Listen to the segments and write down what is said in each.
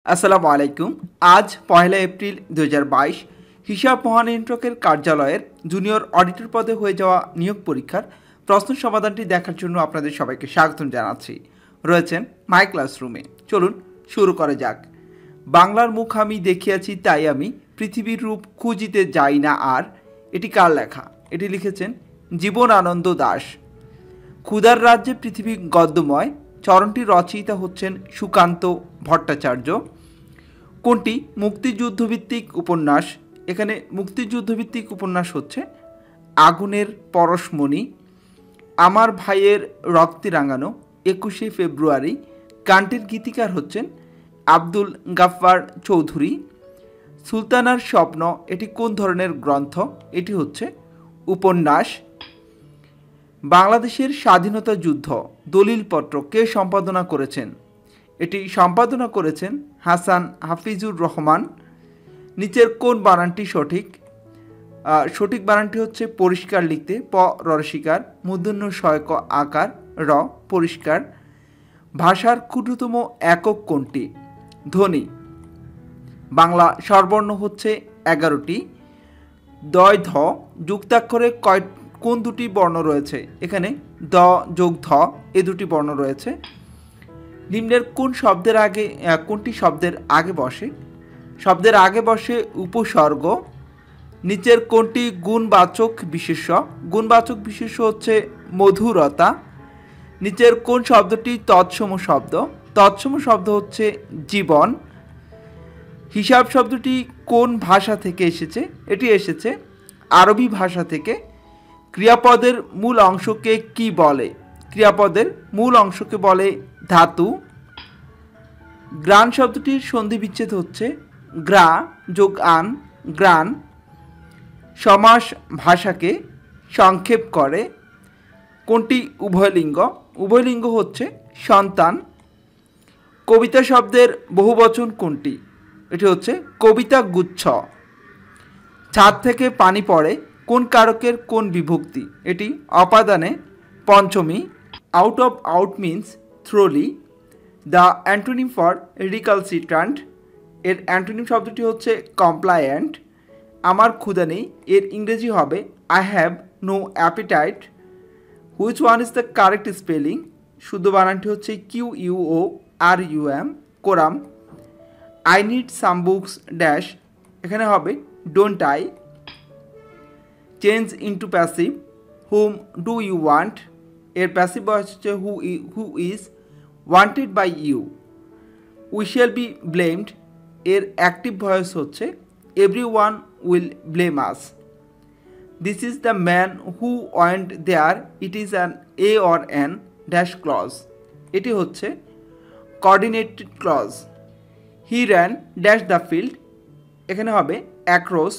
আসসালামু আলাইকুম। আজ ১লা এপ্রিল ২০২২ হিসাব মহানিয়ন্ত্রকের কার্যালয়ের জুনিয়র অডিটর পদে হয়ে যাওয়া নিয়োগ পরীক্ষার প্রশ্ন সমাধানটি দেখার জন্য আপনাদের সবাইকে স্বাগতম জানাচ্ছি। রয়েছেন মাই ক্লাসরুমে। চলুন শুরু করা যাক। বাংলার মুখ আমি দেখিয়াছি তাই আমি পৃথিবীর রূপ খুঁজিতে যাই না আর। এটি কার লেখা? এটি লিখেছেন জীবনানন্দ দাশ। ক্ষুধার রাজ্যে পৃথিবী গদ্যময় চরণটির রচয়িতা হচ্ছেন সুকান্ত ভট্টাচার্য। কোনটি মুক্তিযুদ্ধভিত্তিক উপন্যাস? এখানে মুক্তিযুদ্ধভিত্তিক উপন্যাস হচ্ছে আগুনের পরশমণি। আমার ভাইয়ের রক্তে রাঙানো ২১শে ফেব্রুয়ারি গানটির গীতিকার হচ্ছেন আব্দুল গাফফার চৌধুরী। সুলতানার স্বপ্ন এটি কোন ধরনের গ্রন্থ? এটি হচ্ছে উপন্যাস। বাংলাদেশের স্বাধীনতা যুদ্ধ দলিলপত্র কে সম্পাদনা করেছেন? এটি সম্পাদনা করেছেন হাসান হাফিজুর রহমান। নিচের কোন বানানটি সঠিক? সঠিক বানানটি হচ্ছে পরিষ্কার লিখতে প রসিকার মূর্ধন্য শয়ক আকার র পরিষ্কার। ভাষার ক্ষুদ্রতম একক কোনটি? ধ্বনি। বাংলা স্বরবর্ণ হচ্ছে ১১টি। দয় ধ যুক্তাক্ষরে কোন দুটি বর্ণ রয়েছে? এখানে দ যোগ ধ এ দুটি বর্ণ রয়েছে। নিম্নের কোনটি শব্দের আগে বসে? শব্দের আগে বসে উপসর্গ। নিচের কোনটি গুণবাচক বিশেষ্য? গুণবাচক বিশেষ্য হচ্ছে মধুরতা। নিচের কোন শব্দটি তৎসম শব্দ? তৎসম শব্দ হচ্ছে জীবন। হিসাব শব্দটি কোন ভাষা থেকে এসেছে? এটি এসেছে আরবি ভাষা থেকে। ক্রিয়াপদের মূল অংশকে কি বলে? ক্রিয়াপদের মূল অংশকে বলে ধাতু। গ্রান শব্দটির সন্ধি বিচ্ছেদ হচ্ছে গ্রা যোগ আন গ্রান। সমাস ভাষাকে সংক্ষেপ করে। কোনটি উভয়লিঙ্গ? উভয়লিঙ্গ হচ্ছে সন্তান। কবিতা শব্দের বহুবচন কোনটি? এটি হচ্ছে কবিতা গুচ্ছ। ছাদ থেকে পানি পড়ে কোন কারকের কোন বিভক্তি? এটি অপাদানে পঞ্চমী। Out of out means thoroughly. The antonym for recalcitrant এর অ্যান্টোনিম শব্দটি হচ্ছে কমপ্লায়েন্ট। আমার ক্ষুধা নেই এর ইংরেজি হবে I have no appetite. Which one is the correct spelling? শুদ্ধ বানানটি হচ্ছে QUORUM quorum. I need some books dash এখানে হবে don't I. Change into passive whom do you want এর প্যাসিভ ভয়েস হচ্ছে who is wanted by you. We shall be blamed এর active voice হচ্ছে everyone will blame us. This is the man who went there it is an a or an dash clause. এটি হচ্ছে coordinated clause. He ran dash the field এখানে হবে across.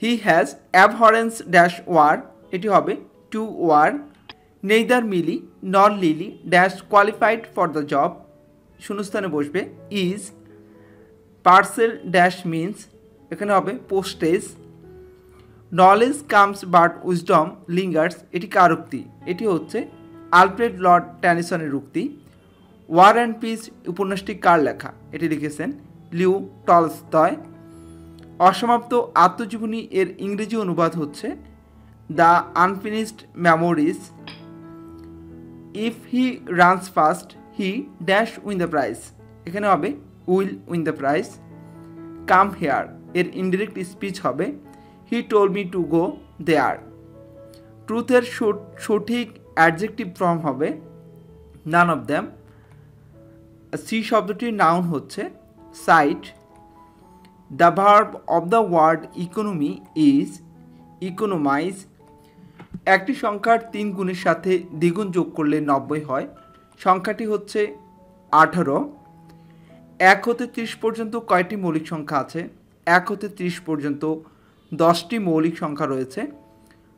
He has abhorrence dash war এটি হবে to war. Neither Milly nor Lily dash qualified for the job শূন্যস্থানে বসবে is. Parcel dash means এখানে হবে postage. Knowledge comes but wisdom lingers এটি কার উক্তি? এটি হচ্ছে আলফ্রেড লর্ড ট্যানিসনের উক্তি। ওয়ার অ্যান্ড পিস উপন্যাসটি কার লেখা? এটি লিখেছেন লিও টলস্টয়। অসমাপ্ত আত্মজীবনী এর ইংরেজি অনুবাদ হচ্ছে the unfinished memories. If he runs fast he dash win the prize এখানে হবে will win the prize. Come here এর ইনডিরেক্ট স্পিচ হবে he told me to go there. ট্রুথের সঠিক অ্যাডজেক্টিভ ফর্ম হবে নান অফ দ্যাম। সি শব্দটির noun হচ্ছে sight. The verb of the word economy is economise. একটি সংখ্যার 3 গুণের সাথে দ্বিগুণ যোগ করলে 90 হয়। সংখ্যাটি হচ্ছে 18। 1 হতে 30 পর্যন্ত কয়টি মৌলিক সংখ্যা আছে? 1 হতে 30 পর্যন্ত 10টি মৌলিক সংখ্যা রয়েছে।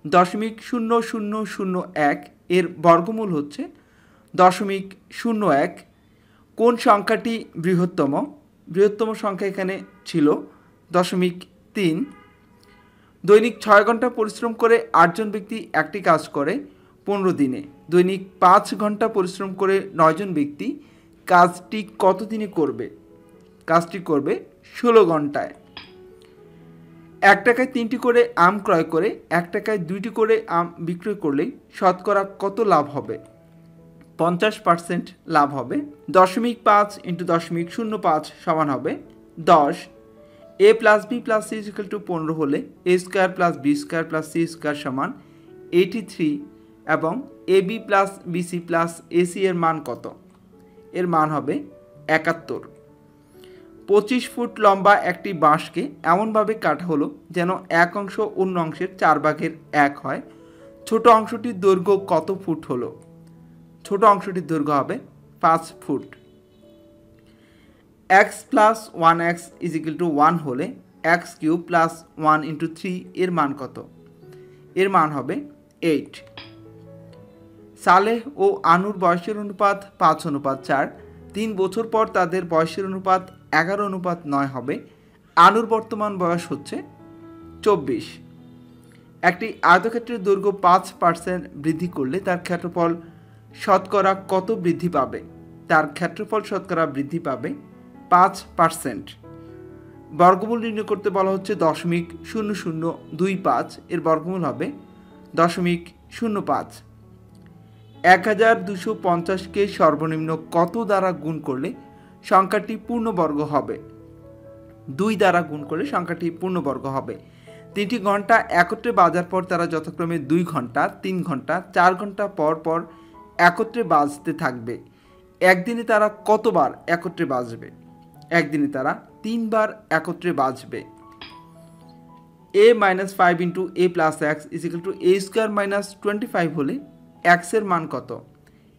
0.0001 এর বর্গমূল হচ্ছে 0.01। কোন সংখ্যাটি বৃহত্তম? বৃহত্তম সংখ্যা এখানে ছিল 0.3। দৈনিক 6 ঘন্টা পরিশ্রম করে 8 জন ব্যক্তি একটি কাজ করে 15 দিনে। দৈনিক 5 ঘন্টা পরিশ্রম করে 9 জন ব্যক্তি কাজটি কত দিনে করবে? কাজটি করবে 16 ঘন্টায়। 1 টাকায় 3টি করে আম ক্রয় করে 1 টাকায় 2টি করে আম বিক্রয় করলেই শতকরা কত লাভ হবে? 50% লাভ হবে। 0.5 × 0.05 সমান হবে 10। a + b + c = 15 হলে a² + b² + c² সমান 83 এবং ab + bc + ac এর মান কত? এর মান হবে 71। 25 ফুট লম্বা একটি বাঁশকে এমনভাবে কাটা হলো যেন এক অংশ অন্য অংশের 4/1 হয়। ছোট অংশটির দৈর্ঘ্য কত ফুট হলো? ছোট অংশটির দৈর্ঘ্য হবে 5 ফুট। x + 1x = 1 হলে x³ + 1 × 3 এর মান কত? এর মান হবে 8। সালেহ ও আনুর বয়সের অনুপাত 5:4। 3 বছর পর তাদের বয়সের অনুপাত 11:9 হবে। আনুর বর্তমান বয়স হচ্ছে 24। একটি আয়তক্ষেত্রের দৈর্ঘ্য 5% বৃদ্ধি করলে তার ক্ষেত্রফল শতকরা কত বৃদ্ধি পাবে? তার ক্ষেত্রফল শতকরা বৃদ্ধি পাবে 5%। বর্গমূল নির্ণয় করতে বলা হচ্ছে 0.0025, এর বর্গমূল হবে 0.05। 1250কে সর্বনিম্ন কত দ্বারা গুণ করলে সংখ্যাটি পূর্ণবর্গ হবে? 2 দ্বারা গুণ করলে সংখ্যাটি পূর্ণবর্গ হবে। 3টি ঘন্টা একত্রে বাজার পর তারা যথাক্রমে 2 ঘন্টা, 3 ঘন্টা, 4 ঘন্টা পর পর একত্রে বাজতে থাকবে। একদিনে তারা কতবার একত্রে বাজবে? একদিনে তারা 3 বার একত্রে বাজবে। a - 5 × a + x = a² - 25 হলে x এর মান কত?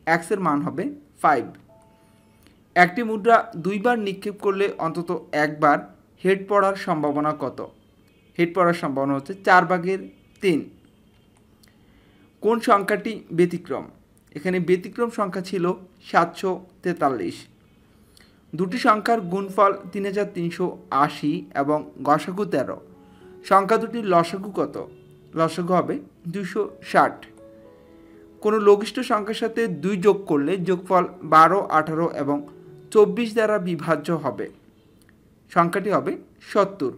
x এর মান হবে 5। একটি মুদ্রা 2 বার নিক্ষেপ করলে অন্তত একবার হেড পড়ার সম্ভাবনা কত? হেড পড়ার সম্ভাবনা হচ্ছে 4/3। কোন সংখ্যাটি ব্যতিক্রম? এখানে ব্যতিক্রম সংখ্যা ছিল 743। দুটি সংখ্যার গুণফল 3380 এবং গসাগু 13। সংখ্যা দুটির লসাগু কত? লসাগু হবে 260। কোনো লঘিষ্ঠ সংখ্যার সাথে 2 যোগ করলে যোগফল 12, 18 এবং 24 দ্বারা বিভাজ্য হবে। সংখ্যাটি হবে 70।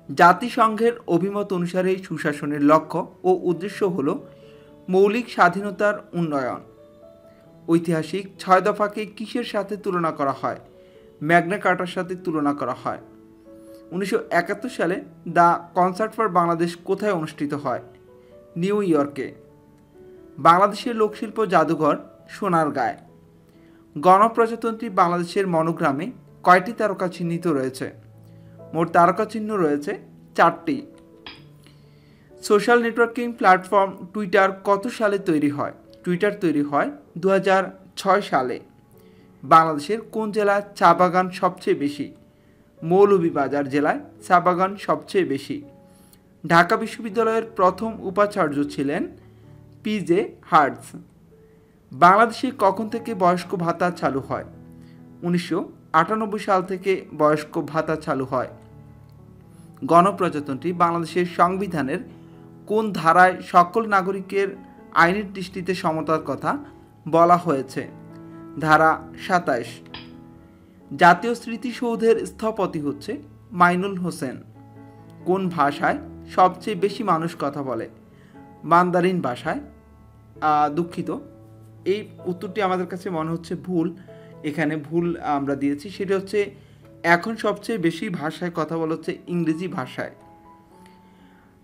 জাতিসংঘের অভিমত অনুসারে সুশাসনের লক্ষ্য ও উদ্দেশ্য হল মৌলিক স্বাধীনতার উন্নয়ন। ঐতিহাসিক 6 দফাকে কিসের সাথে তুলনা করা হয়? ম্যাগনা কার্টার সাথে তুলনা করা হয়। 1971 সালে দ্য কনসার্ট ফর বাংলাদেশ কোথায় অনুষ্ঠিত হয়? নিউ ইয়র্কে। বাংলাদেশের লোকশিল্প জাদুঘর সোনারগাঁয়। গণপ্রজাতন্ত্রী বাংলাদেশের মনোগ্রামে কয়টি তারকা চিহ্নিত রয়েছে? মোট তারকা চিহ্ন রয়েছে 4টি। সোশ্যাল নেটওয়ার্কিং প্ল্যাটফর্ম টুইটার কত সালে তৈরি হয়? টুইটার তৈরি হয় 2006 সালে। বাংলাদেশের কোন জেলায় চা বাগান সবচেয়ে বেশি? মৌলভীবাজার জেলায় চা বাগান সবচেয়ে বেশি। ঢাকা বিশ্ববিদ্যালয়ের প্রথম উপাচার্য ছিলেন পিজে হার্টজ। বাংলাদেশে কখন থেকে বয়স্ক ভাতা চালু হয়? 1998 সাল থেকে বয়স্ক ভাতা চালু হয়। গণপ্রজাতন্ত্রী বাংলাদেশের সংবিধানের কোন ধারায় সকল নাগরিকের আইনের দৃষ্টিতে সমতার কথা বলা হয়েছে? ধারা 27। জাতীয় স্মৃতিসৌধের স্থপতি হচ্ছে মাইনুল হোসেন। কোন ভাষায় সবচেয়ে বেশি মানুষ কথা বলে? মান্দারিন ভাষায়। দুঃখিত, এই উত্তরটি আমাদের কাছে মনে হচ্ছে ভুল। এখানে ভুল আমরা দিয়েছি, সেটা হচ্ছে এখন সবচেয়ে বেশি ভাষায় কথা বলা হচ্ছে ইংরেজি ভাষায়।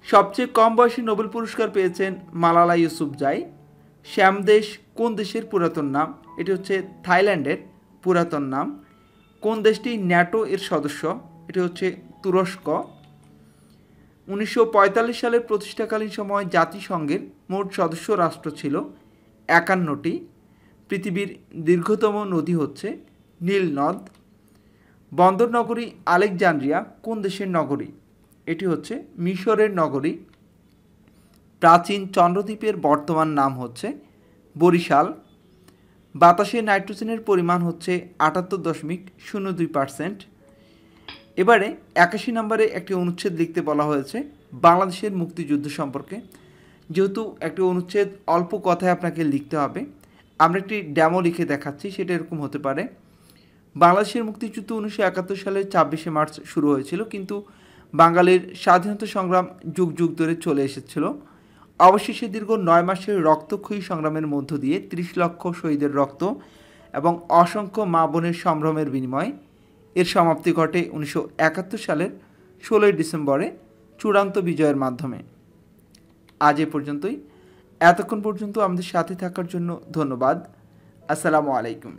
সবচেয়ে কম বয়সে নোবেল পুরস্কার পেয়েছেন মালালা ইউসুফজাই। শ্যামদেশ কোন দেশের পুরাতন নাম? এটি হচ্ছে থাইল্যান্ডের পুরাতন নাম। কোন দেশটি ন্যাটো এর সদস্য? এটি হচ্ছে তুরস্ক। 1945 সালের প্রতিষ্ঠাকালীন সময় জাতিসংঘের মোট সদস্য রাষ্ট্র ছিল 51টি। পৃথিবীর দীর্ঘতম নদী হচ্ছে নীল নদ। বন্দর নগরী আলেকজান্দ্রিয়া কোন দেশের নগরী? এটি হচ্ছে মিশরের নগরী। প্রাচীন চন্দ্রদ্বীপের বর্তমান নাম হচ্ছে বরিশাল। বাতাসে নাইট্রোজেনের পরিমাণ হচ্ছে 78.02%। এবারে 81 নম্বরে একটি অনুচ্ছেদ লিখতে বলা হয়েছে বাংলাদেশের মুক্তিযুদ্ধ সম্পর্কে। যেহেতু একটি অনুচ্ছেদ অল্প কথায় আপনাকে লিখতে হবে, আমরা একটি ডেমো লিখে দেখাচ্ছি। সেটা এরকম হতে পারে: বাংলাদেশের মুক্তিযুদ্ধ 1971 সালের 26শে মার্চ শুরু হয়েছিল, কিন্তু বাঙালির স্বাধীনতা সংগ্রাম যুগ যুগ ধরে চলে এসেছিল। অবশেষে দীর্ঘ 9 মাসের রক্তক্ষয়ী সংগ্রামের মধ্য দিয়ে 30 লক্ষ শহীদের রক্ত এবং অসংখ্য মা বোনের সম্ভ্রমের বিনিময়ে এর সমাপ্তি ঘটে 1971 সালের 16 ডিসেম্বরে চূড়ান্ত বিজয়ের মাধ্যমে। আজ এ পর্যন্তই। এতক্ষণ পর্যন্ত আমাদের সাথে থাকার জন্য ধন্যবাদ। আসসালামু আলাইকুম।